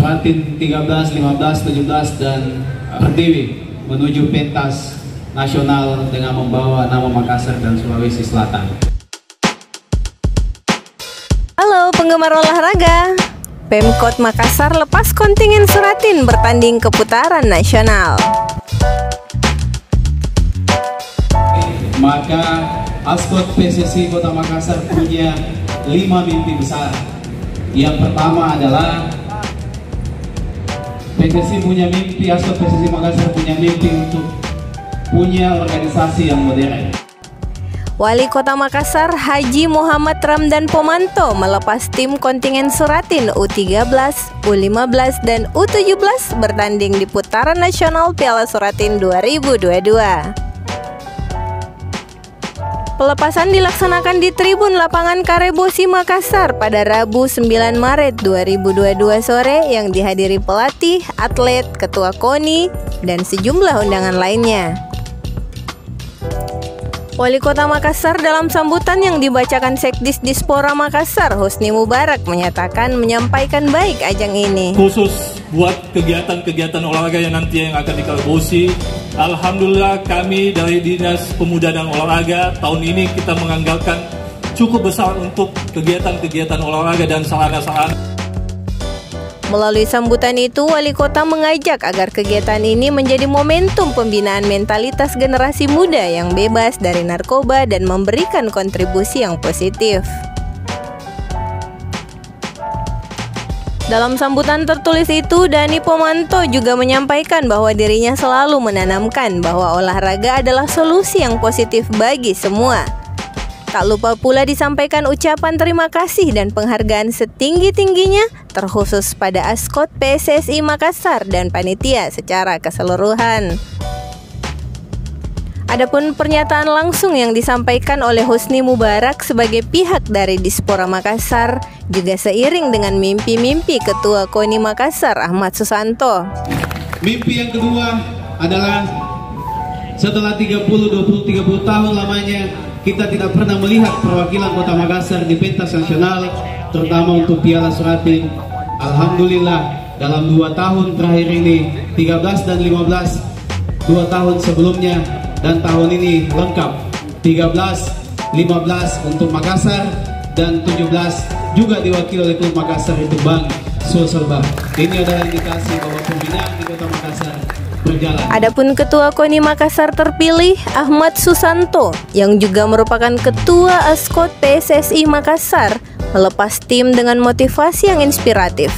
Suratin 13, 15, 17 dan Pertiwi menuju pentas nasional dengan membawa nama Makassar dan Sulawesi Selatan. Halo penggemar olahraga, Pemkot Makassar lepas kontingen Suratin bertanding ke putaran nasional. Maka Askot PSSI Kota Makassar punya 5 mimpi besar. Yang pertama adalah PSSI punya mimpi, Askot PSSI Makassar punya mimpi untuk punya organisasi yang modern. Wali Kota Makassar Haji Muhammad Ramdan Pomanto melepas tim kontingen Suratin U13, U15, dan U17 bertanding di putaran nasional Piala Suratin 2022. Pelepasan dilaksanakan di Tribun Lapangan Karebosi Makassar pada Rabu 9 Maret 2022 sore yang dihadiri pelatih, atlet, ketua KONI, dan sejumlah undangan lainnya. Wali Kota Makassar dalam sambutan yang dibacakan Sekdis Dispora Makassar, Husni Mubarak, menyatakan menyampaikan baik ajang ini. Khusus buat kegiatan-kegiatan olahraga yang nanti yang akan dikarebosi, alhamdulillah kami dari Dinas Pemuda dan Olahraga tahun ini kita menganggarkan cukup besar untuk kegiatan-kegiatan olahraga dan sarana-sarana. Melalui sambutan itu, Wali Kota mengajak agar kegiatan ini menjadi momentum pembinaan mentalitas generasi muda yang bebas dari narkoba dan memberikan kontribusi yang positif. Dalam sambutan tertulis itu, Dani Pomanto juga menyampaikan bahwa dirinya selalu menanamkan bahwa olahraga adalah solusi yang positif bagi semua. Tak lupa pula disampaikan ucapan terima kasih dan penghargaan setinggi-tingginya terkhusus pada Askot PSSI Makassar dan panitia secara keseluruhan. Adapun pernyataan langsung yang disampaikan oleh Husni Mubarak sebagai pihak dari Dispora Makassar juga seiring dengan mimpi-mimpi Ketua KONI Makassar Ahmad Susanto. Mimpi yang kedua adalah setelah 30 tahun lamanya kita tidak pernah melihat perwakilan Kota Makassar di pentas nasional, terutama untuk Piala Suratin. Alhamdulillah dalam 2 tahun terakhir ini, 13 dan 15, 2 tahun sebelumnya dan tahun ini lengkap, 13, 15 untuk Makassar dan 17 juga diwakili oleh klub Makassar itu Bang Sulselbar. Ini adalah indikasi bahwa pembinaan di Kota Makassar berjalan. Adapun Ketua KONI Makassar terpilih Ahmad Susanto yang juga merupakan Ketua Askot PSSI Makassar melepas tim dengan motivasi yang inspiratif.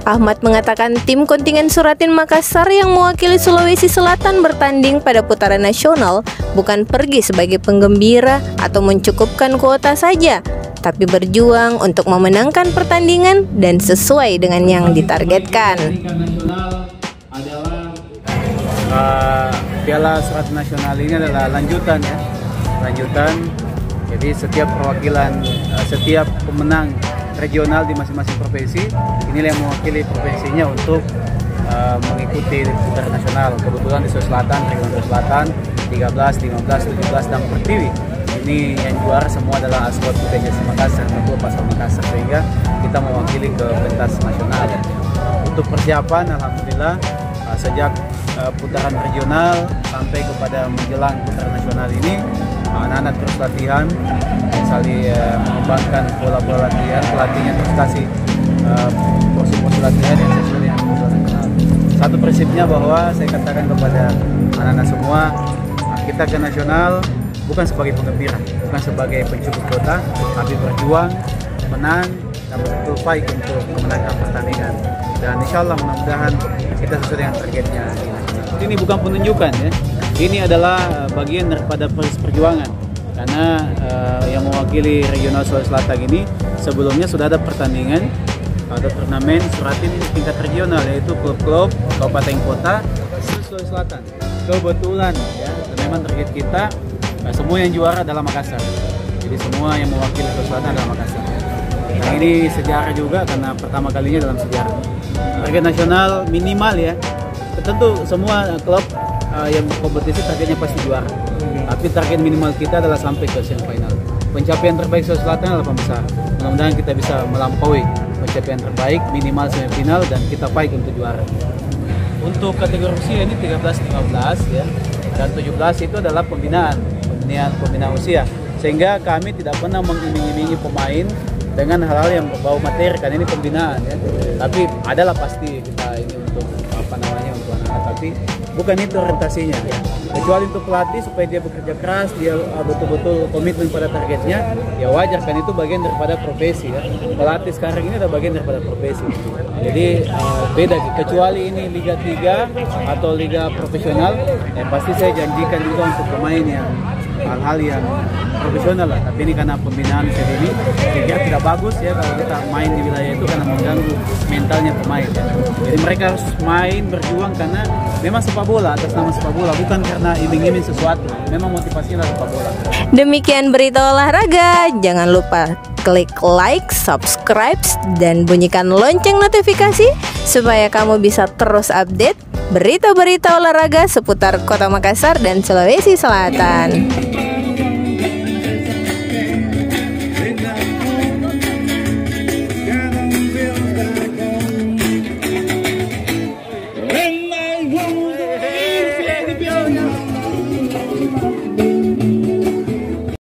Ahmad mengatakan tim kontingen Suratin Makassar yang mewakili Sulawesi Selatan bertanding pada putaran nasional bukan pergi sebagai penggembira atau mencukupkan kuota saja, tapi berjuang untuk memenangkan pertandingan dan sesuai dengan yang ditargetkan. Piala Suratin Nasional ini adalah lanjutan ya, jadi setiap perwakilan, setiap pemenang regional di masing-masing provinsi inilah yang mewakili provinsinya untuk mengikuti putaran nasional. Kebetulan di Sulawesi Selatan, regional Selatan 13, 15, 17 dan Pertiwi ini yang juara semua adalah Askot PSSI Makassar dan Klub Pasar Makassar, sehingga kita mewakili ke pentas nasional. Untuk persiapan alhamdulillah sejak putaran regional sampai kepada menjelang putaran nasional ini anak-anak terus latihan, saling mengembangkan pola-pola latihan, pelatihnya terus kasih porsi-porsi latihan yang sesuai dengan kebutuhan nasional. Satu prinsipnya bahwa saya katakan kepada anak-anak semua, kita ke nasional bukan sebagai penggembira, bukan sebagai pencukup kota, tapi berjuang, menang, dan betul fight untuk memenangkan pertandingan. Dan insya Allah mudah-mudahan kita sesuai dengan targetnya. Ini bukan penunjukan ya, ini adalah bagian daripada perjuangan. Karena yang mewakili regional Sulawesi Selatan ini sebelumnya sudah ada pertandingan atau turnamen Suratin tingkat regional, yaitu klub-klub kabupaten kota Sulawesi Selatan. Kebetulan ya, memang target kita semua yang juara adalah Makassar. Jadi semua yang mewakili Sulawesi Selatan adalah Makassar. Nah, ini sejarah juga karena pertama kalinya dalam sejarah. Target nasional minimal ya. Tentu semua klub yang berkompetisi targetnya pasti juara. Tapi target minimal kita adalah sampai ke semifinal. Pencapaian terbaik Sulawesi Selatan adalah 8 besar. Mudah-mudahan kita bisa melampaui pencapaian terbaik, minimal semifinal dan kita fight untuk juara. Untuk kategori usia ini 13-15 ya, dan 17 itu adalah pembinaan usia. Sehingga kami tidak pernah mengiming-imingi pemain dengan hal-hal yang berbau materi, karena ini pembinaan ya. Tapi adalah pasti kita ini untuk untuk anak-anak, tapi bukan itu orientasinya ya. Kecuali untuk pelatih supaya dia bekerja keras, dia betul-betul komitmen pada targetnya, ya wajar kan, itu bagian daripada profesi ya. Pelatih sekarang ini adalah bagian daripada profesi. Jadi beda, kecuali ini Liga 3 atau Liga profesional, ya pasti saya janjikan juga untuk pemain yang hal-hal yang profesional lah. Tapi ini karena pembinaan sedini, saya tidak bagus ya kalau kita main di wilayah itu, karena mengganggu mentalnya pemain ya. Jadi mereka harus main, berjuang karena memang sepak bola, atas nama sepak bola, bukan karena iming-iming sesuatu. Memang motivasinya sepak bola. Demikian berita olahraga. Jangan lupa klik like, subscribe, dan bunyikan lonceng notifikasi supaya kamu bisa terus update berita-berita olahraga seputar Kota Makassar dan Sulawesi Selatan.